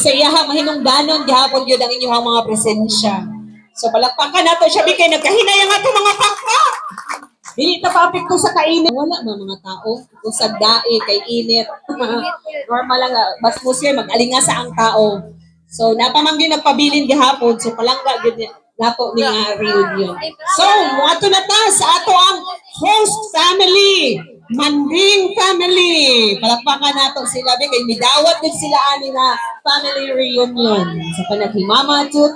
Sa iyahang mahinungdanon gihapon gyud ang inyong mga presensya. So palakpakan nato siya bigay nagkahinay ang ato mga pakpak. Dili ta paapekto sa kainit. Wala ba mga tao? Usag dae kay init. Normal lang bas mo siya mag-alingasa ang tao. So napamanggi nagpabilin gihapon so palangga gyud nato ni reunion. So moadto na ta sa ato ang host family. Manding family. Palakpakan nato sila kay midawat gud sila ani na family reunion sa Panaghimama 2000.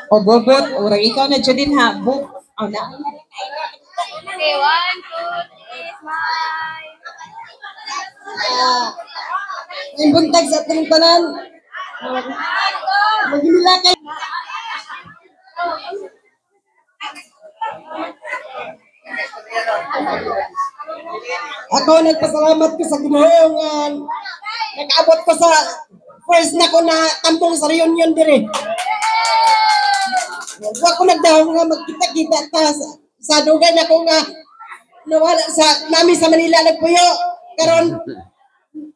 O bobot, orang ikaw na dyan din ha. Book. Oh, na. Okay, 1, 2, 3, smile. Yung buntag sa ating tanan. Maghinila kayo. Ako nagpasalamat ko sa Ginoo nga nag-abot ko sa first na ko na tampong sa reunion dire. Huwag ko nagdahong nga magkita-kita ta sa dugan ako nga nawala sa nami sa Manila nagpuyo. Karon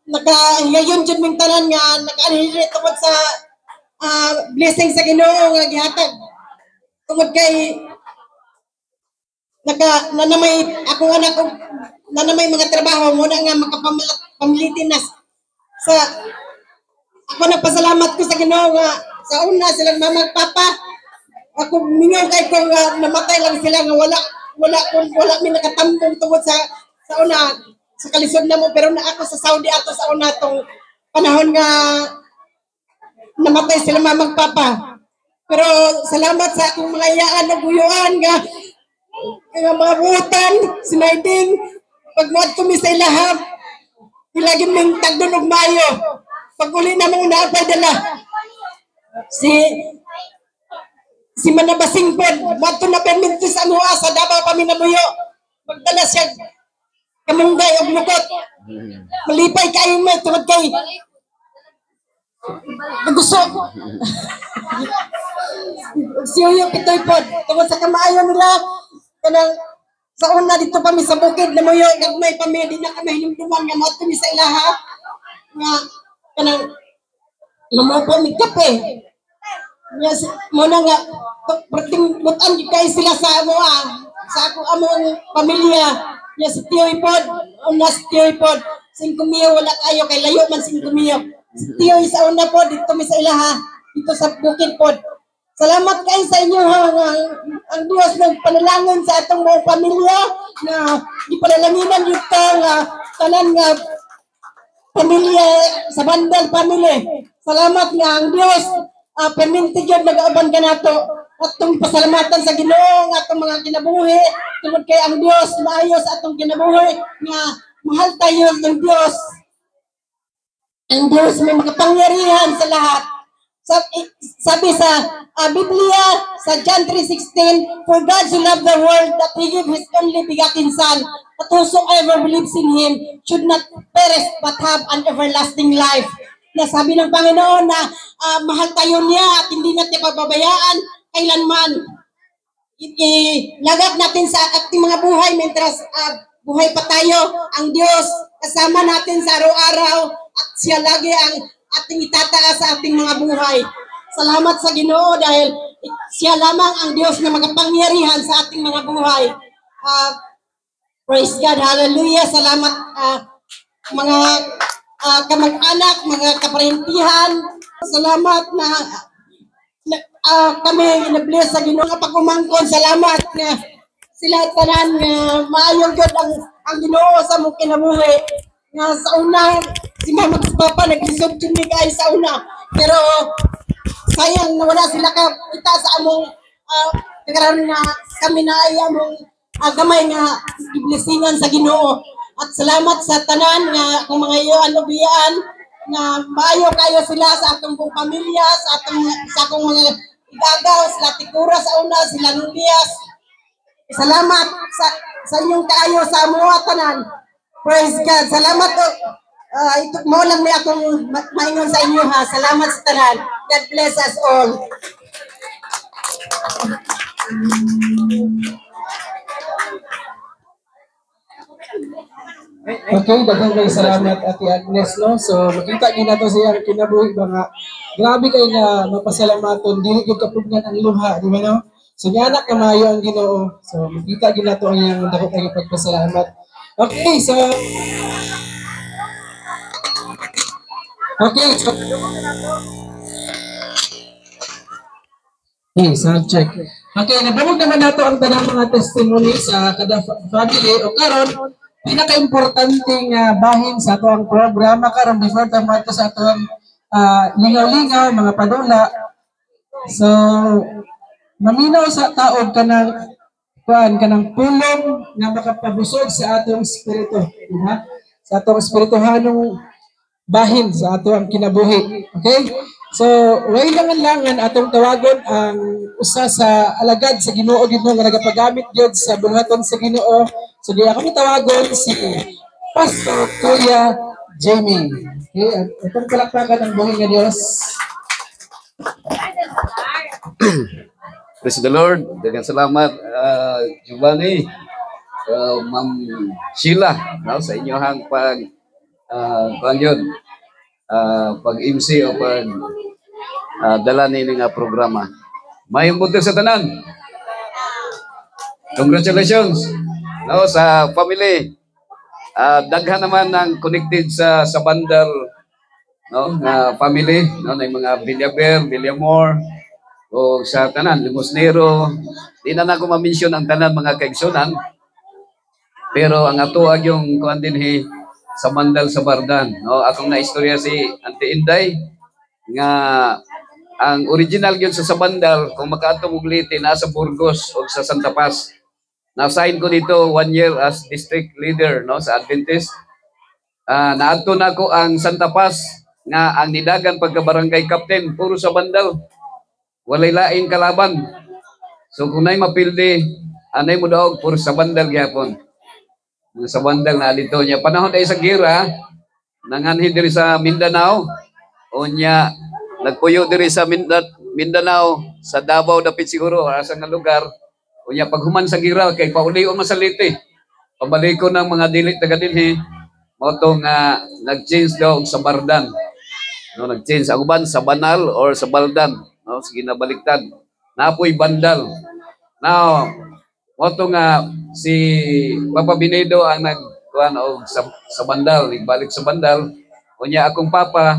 nakahigayon jud ming tanan nga nakaanhili tungod sa blessing sa Ginoo nga gihatag. Tungod kay nanamay ako anak ko nanamay mga trabaho mo na nga makapamilitin na sa ako nagpasalamat ko sa Ginoo nga sa una silang mama at papa. Ako mingaw kay ko nga namatay lang sila nga wala mi nakatambong tungod sa una sa kalisod na mo pero na ako sa Saudi ato sa una tong panahon nga namatay sila mamang papa. Pero salamat sa akong mga iyaan ug buyuan nga mga buutan, sinayding pagmuad ko mi sa ilahab ilagin mong tagdon og mayo pag uli na mong naapay dala si Manabasing pod mato na permit sa anuha sa Davao pa minamuyo magdala siya kamunggay og lukot malipay kayo mo tungod kay gusto siyo pitoy pod tungod sa kamaayo nila kanang sa una dito pa mi sa bukid na muyo gagmay pa mi di na kami hinumduman nga mato mi sa ilaha nga kanang lumapo mi kape. Yes, mo na nga perting butan kay sila sa amo sa ako among pamilya. Yes, tiyoy pod, unas tiyoy pod. 5,000 wala kayo kay layo man 5,000. Si tiyoy sa una pod dito mi sa ilaha, dito sa bukid pod. Salamat kayo sa inyo ha, ang Dios nagpanalangin sa atong mga pamilya na ipanalanginan dito nga tanan nga pamilya sa Bandal family. Salamat nga ang Dios perminti gyud nag-aban ka nato atong pasalamatan sa Ginoo nga atong mga kinabuhi tungod kay ang Dios maayo sa atong kinabuhi nga mahal tayo ng Dios. Ang Dios may makapangyarihan sa lahat. Sabi sa Biblia sa John 3:16, for God so loved the world that He gave His only begotten Son, that whosoever believes in Him should not perish but have an everlasting life. Na sabi ng Panginoon na mahal tayo niya at hindi natin pababayaan kailanman. Ilagak natin sa ating mga buhay mentras buhay pa tayo. Ang Diyos kasama natin sa araw-araw at siya lagi ang ating itataas sa ating mga buhay. Salamat sa Ginoo dahil siya lamang ang Diyos na makapangyarihan sa ating mga buhay. Praise God, hallelujah. Salamat mga kamag-anak, mga kaparentihan. Salamat na kami na-bless sa Ginoo nga pagkumangkon. Salamat na sila tanan nga maayong gud ang Ginoo sa mong kinabuhi. Nga sa una si mama at papa naglisod kami kay sa una. Pero sayang na wala sila kita sa among kagaran nga kami na ay among gamay nga blessingan sa Ginoo. At salamat sa tanan nga akong mga iyon ubian na maayo kayo sila sa atong pong pamilya, sa akong mga igagaw, sila Tikura sa una, sila Nulias. Salamat sa inyong kaayo sa amuha tanan. Praise God. Salamat po. Ito mo lang may akong maingon sa inyo ha. Salamat sa tanan. God bless us all. Okay, daghang kay salamat Ate Agnes, no? So makita niyo na to siya kinabuhi ba nga grabe kay nga mapasalamaton dili gyud kapugnan ang luha, di ba no? So niya kamayo ang Ginoo. So makita gyud nato ang iyang dako kay pagpasalamat. Okay, so Okay, so Okay, sound check. Okay, nabungod naman nato ang tanang mga testimony sa kada family o karon pinaka-importanting bahin sa ato ang programa karon before tama ito sa ato ang lingaw-lingaw, mga padula. So, maminaw sa taog kanang pulong nga makapabusog sa atong espiritu, diba? Sa atong espirituhanong bahin sa ato ang kinabuhi. Okay? So, way langan-langan atong tawagon ang usa sa alagad sa Ginoo gid nga nagapagamit gyud sa bulhaton sa Ginoo. So, diya kami tawagon si Pastor Kuya Jamie. Okay? Itong palakpakan ng buhay nga Diyos. Praise the Lord. Daghang salamat, Giovanni, Ma'am Sheila, no, sa inyohang pag-MC o dala nini nga programa. Mayong buntag sa tanan. Congratulations, no, sa family. Daghan naman ang connected sa Bandal, no, nga family, no, na mga Villaber, Villamor, o sa tanan, Limosnero. Di na ako ma-mention ang tanan mga kaigsunan. Pero ang ato yung kuan dinhi sa Mandal sa Bardan, no, akong naistorya si Auntie Inday nga ang original gyud sa Sabandal kung makaadto mo Leyte nasa Burgos o sa Santa Paz. Na-assign ko dito 1 year as district leader, no, sa Adventist. Naadto na ko ang Santa Paz nga ang nidagan pagka barangay captain puro sa Bandal. Walay laing kalaban. So kung na'y mapildi, anay mo daw puro sa Bandal gyapon. Sa Bandal na dito niya. Panahon tayo sa gira, nanganhin diri sa Mindanao, o niya, nagpuyo diri sa Mindanao, sa Davao dapit siguro, asa nga lugar, o niya, paghuman sa gira, kay paulion masalite, pabaliko ng mga dilit taga dinhi, mo nga nag-change daw sa Bardan. No, nag-change. Ang uban sa Banal or sa Baldan. No, sige na baliktad. Napoy Bandal. Now, moto nga si Papa Binedo ang nagkuan og sa Bandal, ibalik sa Bandal. Unya akong papa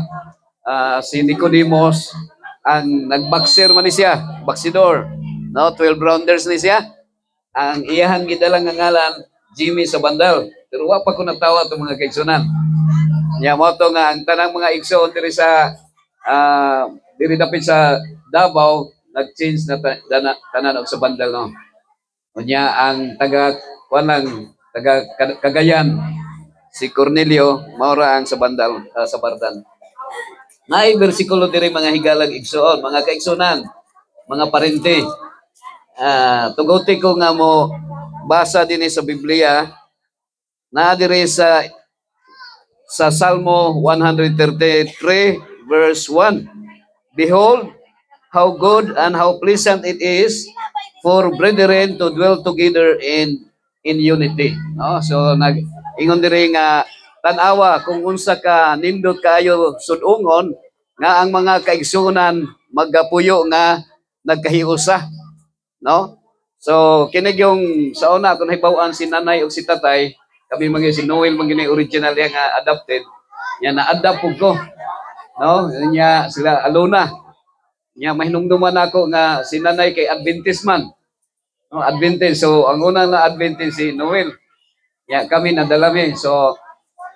si Nicodemos ang nagboxer man ni siya, boxidor. No, 12 rounders ni siya. Ang iyahang gidalang nga ngalan Jimmy sa Bandal. Pero wa pa ko natawa itong mga kaigsunan. Nya moto nga ang tanang mga igsoon diri sa diri dapit sa Davao nag-change na tanan og sa Bandal, no. Unya ang taga Cagayan si Cornelio maura ang sa Bandal sa Bardan. Naay bersikulo diri mga higalang igsoon, mga kaigsunan, mga parente. Tuguti ko nga mo basa dinhi sa Biblia na diri sa Salmo 133 verse 1. Behold, how good and how pleasant it is for brethren to dwell together in unity. No? So ingon diri nga tan-awa kung unsa ka nindot kaayo sud-ungon nga ang mga kaigsunan magapuyo nga nagkahiusa, no? So kinig yung sa una kun hibaw-an si nanay ug si tatay, kami mga si Noel mga original nga adopted, nya na-adapt ko, no? Nya sila alona. Nya mahinumduman ako nga si nanay kay Adventist man. No, Adventist. So ang unang na Adventist si Noel. Nya kami nadalami. So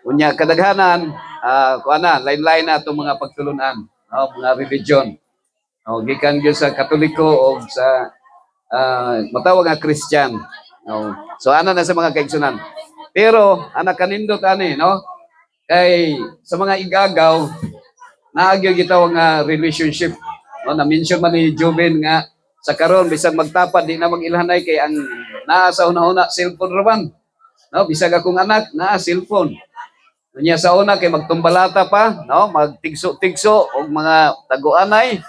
unya kadaghanan kuana lain-lain na itong mga pagtulunan, no, mga religion. No, gikan gyud sa Katoliko o sa matawag nga Christian. No. So ana na sa mga kaigsunan. Pero anak kanindot ani, no? Kay sa mga igagaw naagyo gitawag nga relationship. No, na-mention man ni Joven nga sa karon bisan magtapad di na mag-ilhanay kay ang naa sa una-una cellphone raman. No, bisag akong anak naa cellphone. Unya sa una kay magtumbalata pa, no, magtigso-tigso og mga taguanay,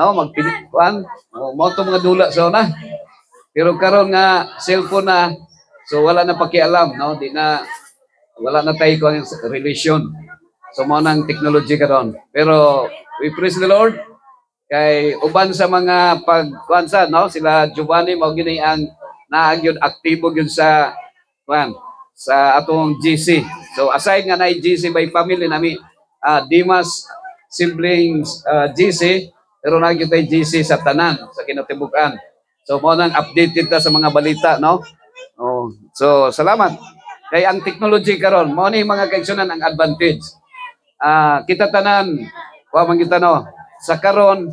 no, magpilikuan, mo to mga dula sa una. Pero karon nga cellphone na, so wala na pakialam, no, di na wala na tayo kung relation. So mo nang technology karon. Pero we praise the Lord kay uban sa mga pagkuansa no sila Giovanni mao gini ang naagyod aktibo gyud sa kuan sa atong GC. So aside nga na GC by family nami Dimas siblings GC pero nagyud tay GC sa tanan sa kinatibukan. So mo nang updated ta sa mga balita no. Oh, so salamat. Kay ang technology karon mao ni mga kaigsunan ang advantage. Kita tanan wa man kita no sa karon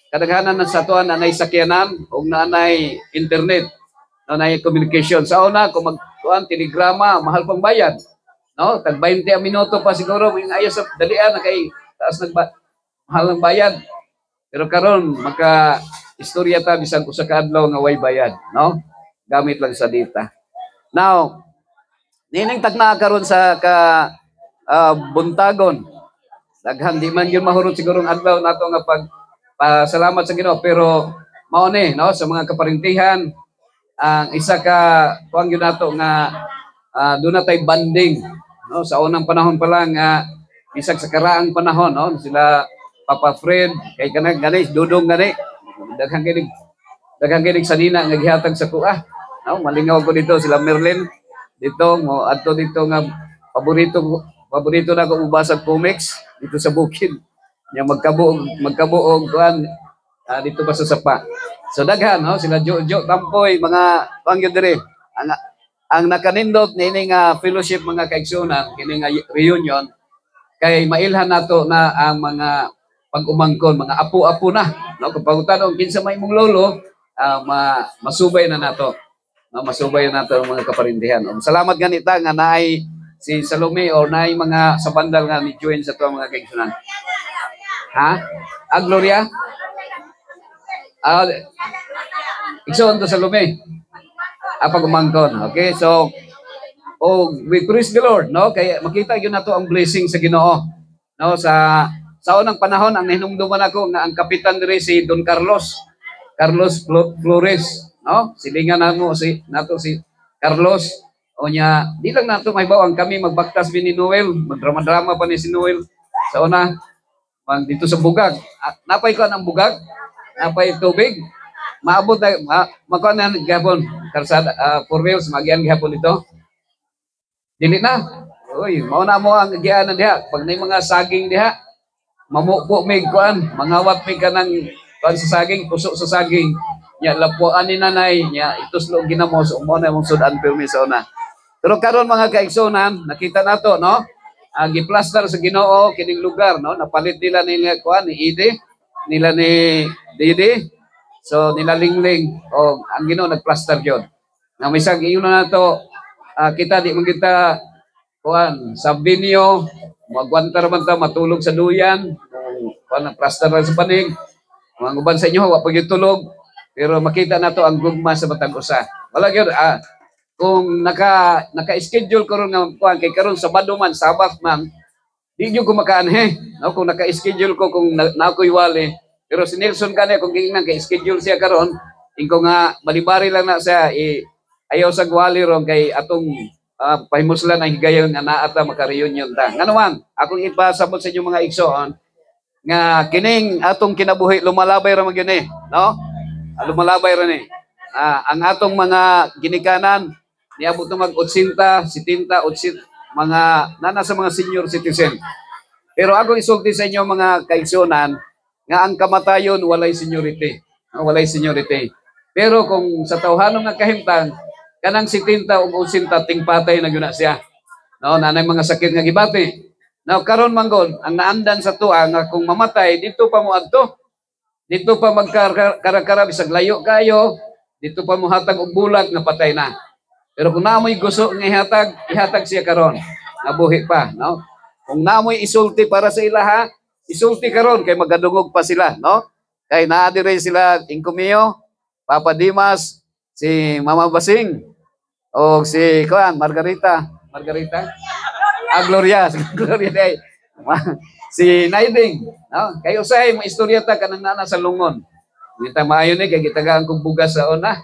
kadaghanan na sa tuan anay sakyanan ug naanay internet naanay communication sa una kung magkuan telegrama mahal pang bayad no tag 20 a minuto pa siguro yung ayo sa dalian na kay taas mahal ang bayad pero karon maka istorya ta bisan usa ka adlaw nga way bayad no gamit lang sa data now nining tagna karon sa ka buntagon daghan di man yun mahurot siguro ang adlaw nato nga salamat sa Ginoo pero mao ni no sa mga kaparintihan ang isa ka kuan gyud nato nga doon na tay banding no sa unang panahon pa lang bisag sa karaang panahon no sila Papa Fred kay kanang gani dudong gani daghang ginig sanina nga gihatag sa kuha no malingaw ko dito sila Merlin dito mo adto dito nga paborito na ko mubasa comics dito sa bukid. Nya magkabuog kuan dito pa sa sapa. So daghan no sila Jojo Tampoy mga kuan gyud diri. Ang nakanindot niini nga fellowship mga kaigsunan kini nga reunion kay mailhan nato na ang mga pag-umangkon mga apo-apo na no kapag tanong kinsa may mong lolo masubay na nato. No masubay na nato ang mga kaparindihan. Salamat ganita nga naay si Salome o naay mga sa bandal nga ni join sa tuwa mga kaigsunan. Ha? Gloria? Igsoon to Salome. Pag-umangkon. Okay, so we praise the Lord, no? Kaya makita yun na to ang blessing sa Ginoo. No, sa unang panahon ang hinumduman ako nga ang kapitan diri si Don Carlos Flores, no? Silingan namo si Carlos. O nya, di lang nato mahibaw ang kami magbaktas ni Noel, magdrama-drama pa ni si Noel. Sa una, dito sa bugag. Napay ko ang bugag, napay tubig. Maabot na, makuha na gapon, karsada, 4 wheels, magian gapon dito. Dili na. Uy, mauna mo ang gianan diha. Pag may mga saging diha, mamupo mig kuan, mangawat mig ka ng kuan sa saging, puso sa saging. Nya lapuan ni nanay, nya ituslo ginamos, mo na mong sudan permi sa una. Pero karon mga kaigsunan, nakita nato no, giplaster sa Ginoo kining lugar no, napalit nila nila kuan ni Ide, nila ni Didi. So nila Lingling o ang Ginoo nagplaster gyud. Nga misag iyon na nato kita di man kita kuan sa binyo, magwantar man ta matulog sa duyan, kuan plaster sa panig. Mga uban sa inyo wa pagitulog, pero makita nato ang gugma sa matag usa. Wala gyud kung naka-schedule karon nga kuan kay karon Sabado man Sabat man di gyud ko makaanhe no kung naka-schedule ko kung na ako'y wali pero si Nelson kani kung gingnan kay schedule siya karon ingko nga balibari lang na siya ayaw sa wali ron kay atong pahimuslan ang higayon nga naa ta maka-reunion ta nganuman akong ipasabot sa inyo mga igsoon nga kining atong kinabuhi lumalabay ra man gyud no lumalabay ra ni ang atong mga ginikanan niabot na mag-80, 70, 80, mga nana sa mga senior citizen. Pero ako isulti sa inyo mga kaigsunan nga ang kamatayon walay seniority. Walay seniority. Pero kung sa tawhanong nga kahimtang, kanang 70 o 80 tingpatay na gyud siya. No, nanay mga sakit nga gibati. Now karon manggod ang naandan sa tuwa nga kung mamatay dito pa mo adto. Dito pa magkarakara bisag layo kayo, dito pa mo hatag og bulag nga patay na. Pero kung naamoy gusto nga ihatag siya karon, nabuhi pa, no? Kung naamoy isulti para sa ilaha, isulti karon kay magadungog pa sila, no? Kay naa dire sila Ingkumio, Papa Dimas, si Mama Basing, o si Margarita, Gloria day. Si Naiding, no? Kay usay mo istorya ta kanang nana sa lungon. Kita maayo ni kay gitagaan kog bugas sa una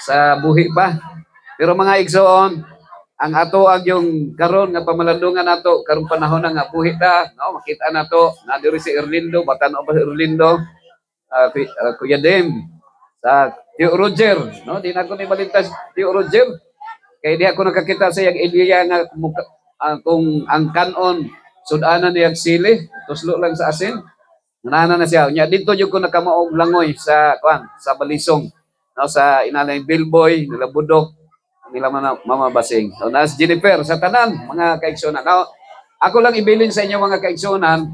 sa buhi pa. Pero mga igsoon, ang ato ang yung karon nga pamalandungan nato karong panahon na nga buhi ta, no, makita nato na diri si Erlindo, batan-o ba si Erlindo, Kuya Dem, sa Tio Roger, no, di na ko ni balintas Tio Roger, kay di ako nakakita sa yang ideya nga kung ang kanon sudanan niyang sili, tuslo lang sa asin, nana na siya. Nya dito jud ko nakamaog langoy sa sa Balisong, no, sa inalay Bilboy, nila Budok, nila Mama Basing. So, nas Jennifer, sa tanan, mga kaigsunan. Now, ako lang ibilin sa inyo mga kaigsunan,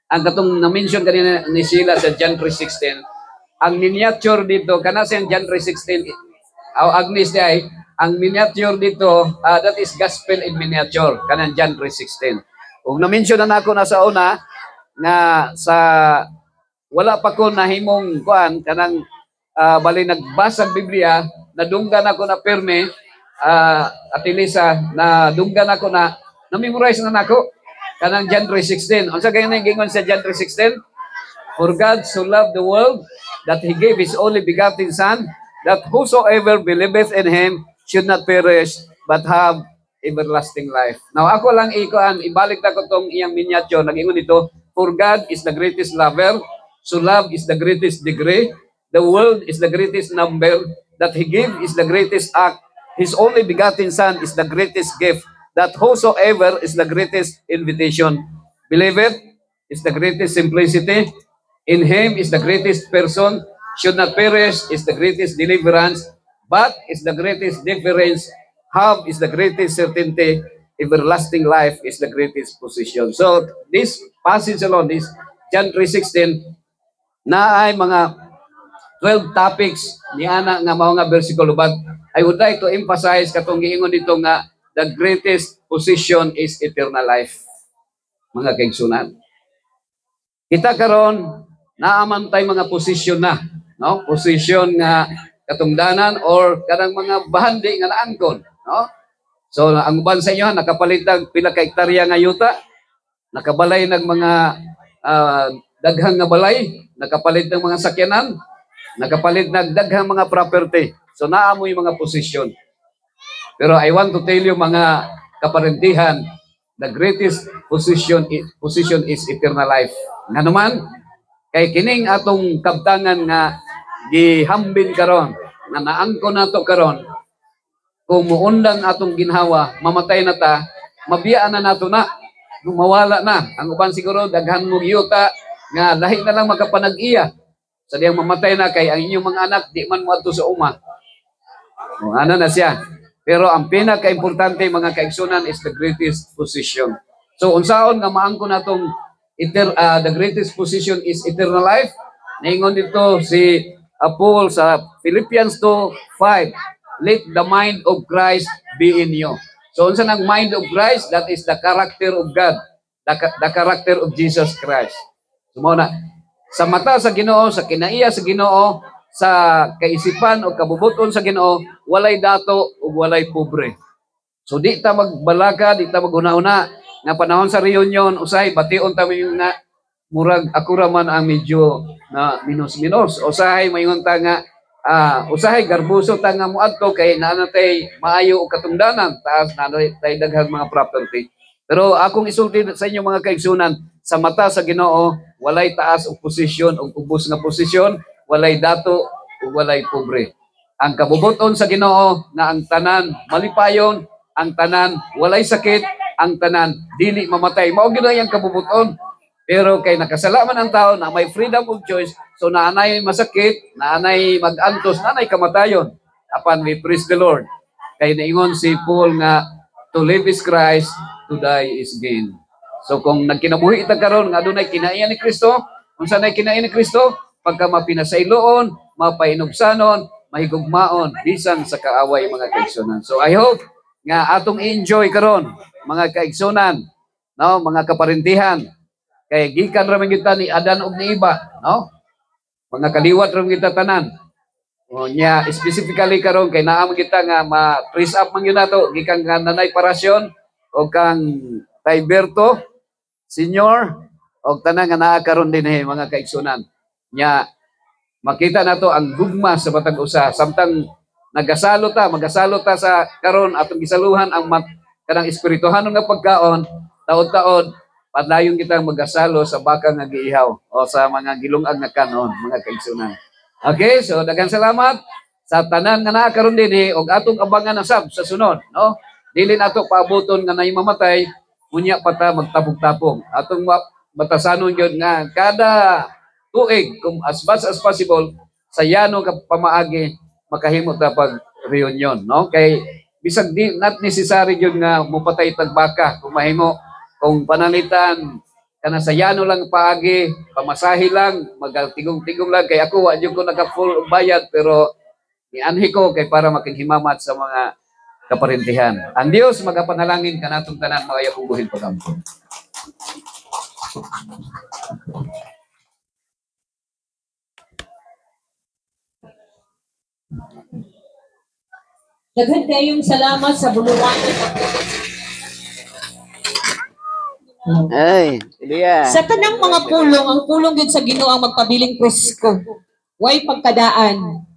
ang katong na-mention kanina ni Sheila sa John 3:16, ang miniature dito, kana sa John 3:16, Agnes di ay, ang miniature dito, that is gospel in miniature, kanang John 3:16. Kung na-mention na ako nasa una, nga sa wala pa ko nahimong kanang bali nagbasa Biblia, nadunggan ako na perme, at Elisa, nadunggan ako na-memorize na nako kanang John 3:16. Unsa kay nang gingon sa John 3:16? For God so loved the world that He gave His only begotten Son, that whosoever believeth in Him should not perish, but have everlasting life. Now ako lang ibalik na ko tong iyang miniature, nag-ingon ito, for God is the greatest lover, so love is the greatest degree, the world is the greatest number, that He gave is the greatest act, His only begotten Son is the greatest gift, that whosoever is the greatest invitation. Beloved is the greatest simplicity, in Him is the greatest person, should not perish is the greatest deliverance, but is the greatest difference, have is the greatest certainty, everlasting life is the greatest position. So this passage alone, this John 3:16, na ay mga 12 topics ni ana nga mao nga bersikulo, but I would like to emphasize katong giingon dito nga the greatest position is eternal life. Mga kaigsunan, kita karon naaman tay mga posisyon na, no, posisyon nga katungdanan or kanang mga bahandi nga naangkon, no. So ang uban sa inyo nakapalit ng pila ka hektarya nga yuta, nakabalay ng mga daghang nga balay, nakapalit ng mga sakyanan, nakapalit ng daghang mga property. So naamoy mga posisyon. Pero I want to tell you mga kaparentihan, the greatest position is eternal life. Nga naman, kay kining atong kabtangan nga gihambin karon, nga naangko nato karon, kung muundang atong ginhawa, mamatay na ta, mabiyaan na nato na, mawala na. Ang uban siguro, daghan mo yuta, nga lahi na lang makapanag-iya. Sa diyang mamatay na kay ang inyong mga anak, di man mo ato sa uma. O, ano na siya. Pero ang pinaka-importante mga kaigsunan is the greatest position. So, unsaon nga maangko natong the greatest position is eternal life. Naingon dito si Paul sa Philippians 2:5. Let the mind of Christ be in you. So, unsa nang mind of Christ? That is the character of God. The character of Jesus Christ. Sumuna, sa mata sa Ginoo, sa kinaiya sa Ginoo, sa kaisipan o kabubuton sa Ginoo, walay dato o walay pobre. So di ta magbalaga, di ta maghuna-una nga panahon sa reunion, usay bation ta yung na murag ako raman ang medyo na minus-minus. Usahay mayon ta nga usahay garbuso ta nga muadto kay naanatay maayo og katungdanan, taas na tay daghang mga property. Pero akong isulti sa inyo mga kaigsunan, sa mata sa Ginoo, walay taas og posisyon og ubos nga posisyon, walay dato ug walay pobre. Ang kabubuton sa Ginoo na ang tanan malipayon, ang tanan walay sakit, ang tanan dili mamatay. Mao gyud ang kabubuton. Pero kay nakasalaman ang tao na may freedom of choice, so naanay masakit, naanay mag-antos, naanay kamatayon. Apan we praise the Lord. Kay naingon si Paul nga to live is Christ, to die is gain. So kung nagkinabuhi ita karon nga adunay kinaiya ni Kristo, unsa nay kinaiya ni Kristo? Pagka mapinasayloon, mapainubsanon, mahigugmaon bisan sa kaaway mga kaigsunan. So I hope nga atong enjoy karon mga kaigsunan, no, mga kaparentihan. Kay gikan ra man kita ni Adan ug ni Iba, no? Mga kaliwat ra man kita tanan. O nya specifically karon kay naa man kita nga ma-trace up man gyud nato gikan nga Nanay Parasyon o kang Tayberto Senior o tanan nga naa karon dinhi mga kaigsunan. Nya makita nato ang gugma sa batag usa samtang magasalo ta sa karon atong gisaluhan ang kanang espirituhanon nga pagkaon, taon-taon padlayon kita magasalo sa baka nga giihaw o sa mga gilungag nga kanon, mga kaigsunan. Okay, so daghang salamat sa tanan nga naa karon dinhi og atong abangan ang sab sa sunod, no? Dili nato paaboton nga nay mamatay, unya pa ta magtapog-tapog. Atong batasanon gyud nga kada tuig kung as much as possible sa yano ka pamaagi makahimo ta pag reunion, no? Kay bisag di not necessary gyud nga mupatay tag baka kung mahimo, kung panalitan kana sa yano lang paagi, pamasahe lang, magtigong-tigong lang kay ako wa jud ko naka full bayad pero ianhi ko kay para makinhimamat sa mga kaparintihan. Ang Dios magapanalangin kanatong tanan mga yakong buhil pagampon. Daghan kayong salamat sa buluhan. Ay, Ilya. Sa tanang mga pulong, ang pulong din sa Ginoo ang magpabiling presko. Way pagkadaan.